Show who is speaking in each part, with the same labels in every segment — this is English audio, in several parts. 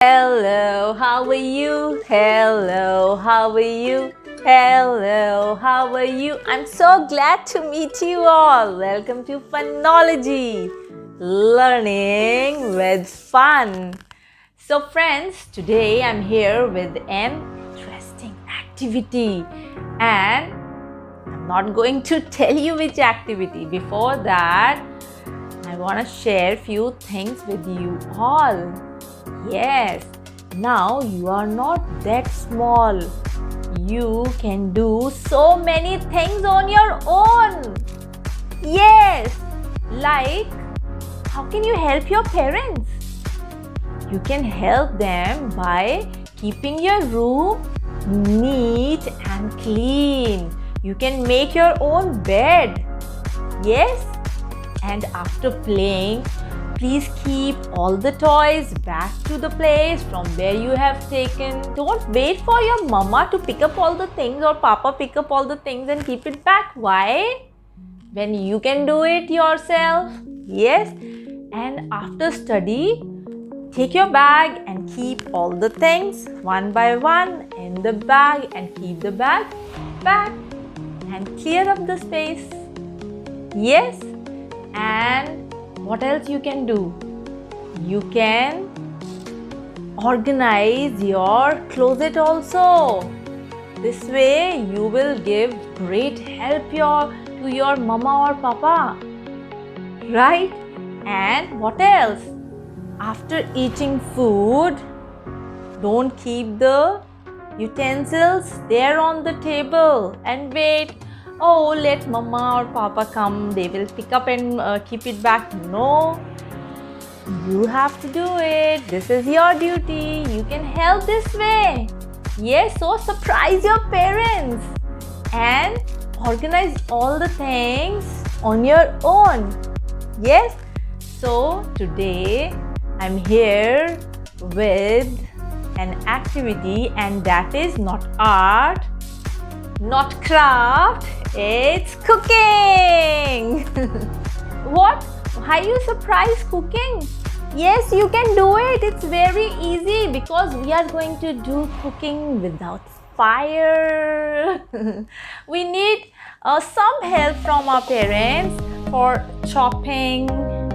Speaker 1: Hello, how are you? Hello, how are you? Hello, how are you? I'm so glad to meet you all. Welcome to Phonology, learning with fun. So friends, today I'm here with an interesting activity and I'm not going to tell you which activity. Before that, I want to share few things with you all. Yes, now you are not that small. You can do so many things on your own. Yes, like how can you help your parents? You can help them by keeping your room neat and clean. You can make your own bed. Yes, and after playing, please keep all the toys back to the place from where you have taken. Don't wait for your mama to pick up all the things or papa pick up all the things and keep it back. Why? When you can do it yourself. Yes. And after study, take your bag and keep all the things one by one in the bag and keep the bag back and clear up the space. Yes. And what else you can do? You can organize your closet also. This way you will give great help to your mama or papa. Right? And what else? After eating food, don't keep the utensils there on the table and wait. Oh, let mama or papa come, they will pick up and keep it back. No, you have to do it. This is your duty. You can help this way. Yes, so surprise your parents and organize all the things on your own. Yes, so today I'm here with an activity, and that is not art, not craft, it's cooking. What? Why you surprise cooking? Yes, you can do it. It's very easy because we are going to do cooking without fire. We need some help from our parents for chopping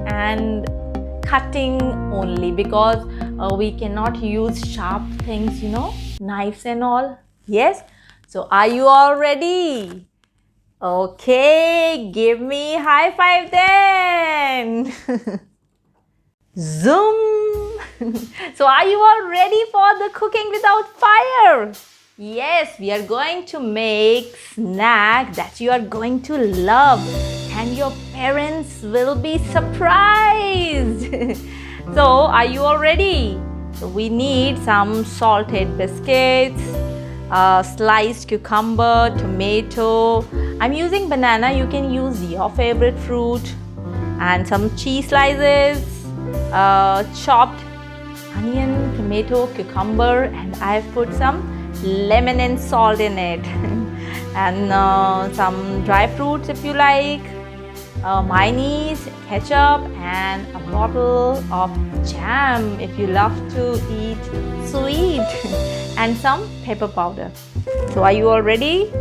Speaker 1: and cutting only because we cannot use sharp things, knives and all. Yes. So are you all ready? Okay, give me high five then. Zoom. So are you all ready for the cooking without fire? Yes, we are going to make snack that you are going to love and your parents will be surprised. So are you all ready? So we need some salted biscuits, sliced cucumber, tomato. I'm using banana, you can use your favorite fruit, and some cheese slices, chopped onion, tomato, cucumber, and I've put some lemon and salt in it. And some dry fruits if you like, mayonnaise, ketchup, and a bottle of jam if you love to eat sweet, and some pepper powder. So are you all ready?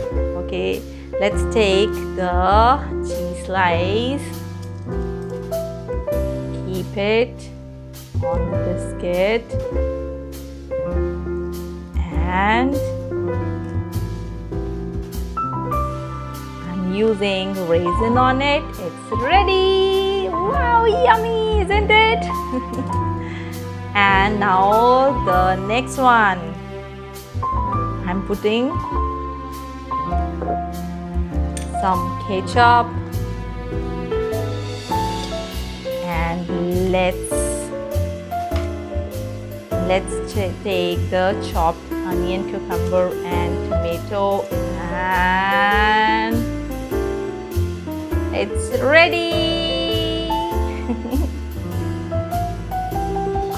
Speaker 1: Okay, let's take the cheese slice, keep it on the biscuit, and I'm using raisin on it. It's ready. Wow, yummy, isn't it? And now the next one, I'm putting some ketchup, and let's take the chopped onion, cucumber, and tomato, and it's ready.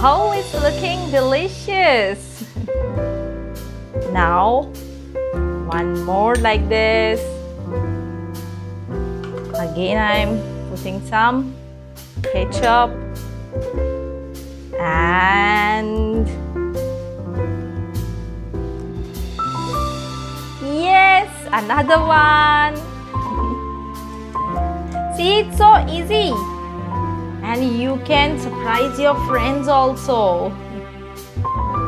Speaker 1: Oh, it's looking delicious. Now, one more like this. Again, I'm putting some ketchup and Another one. See, it's so easy. And you can surprise your friends also.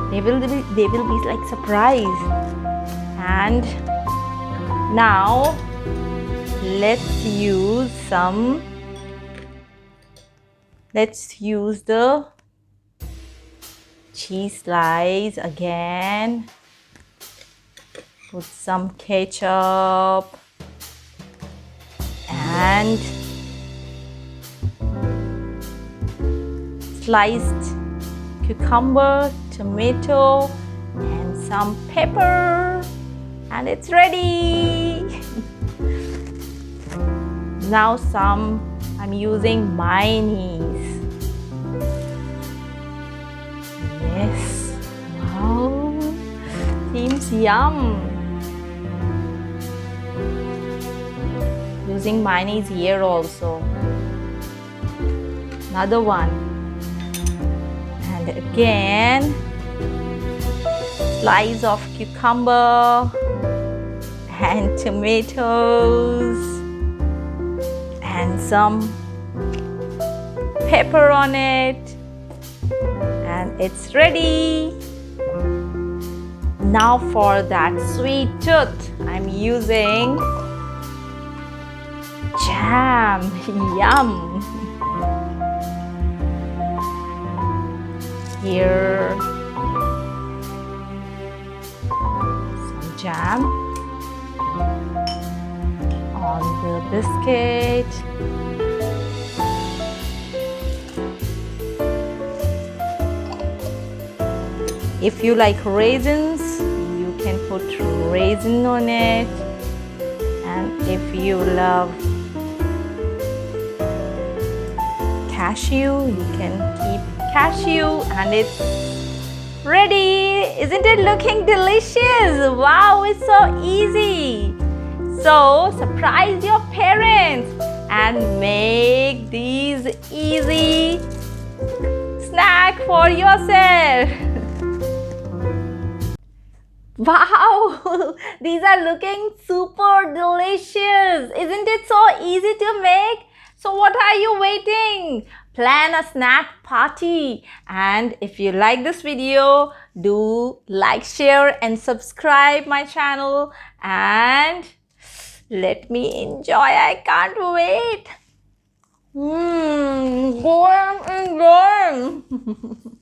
Speaker 1: They will be like surprised. And now let's use the cheese slice again. Put some ketchup and sliced cucumber, tomato, and some pepper, and it's ready. Now I'm using mayonnaise. Yes, wow, seems yum. Using mayonnaise here also. Another one. And again, slice of cucumber and tomatoes and some pepper on it, and it's ready. Now for that sweet tooth, I'm using jam. Yum. Here some jam on the biscuit. If you like raisins, you can put raisin on it, and if you love cashew, you can keep cashew, and it's ready. Isn't it looking delicious? Wow, it's so easy. So surprise your parents and make these easy snack for yourself. Wow, these are looking super delicious. Isn't it so easy to make? So what are you waiting? Plan a snack party. And if you like this video, do like, share and subscribe my channel. And let me enjoy. I can't wait. Go and enjoy.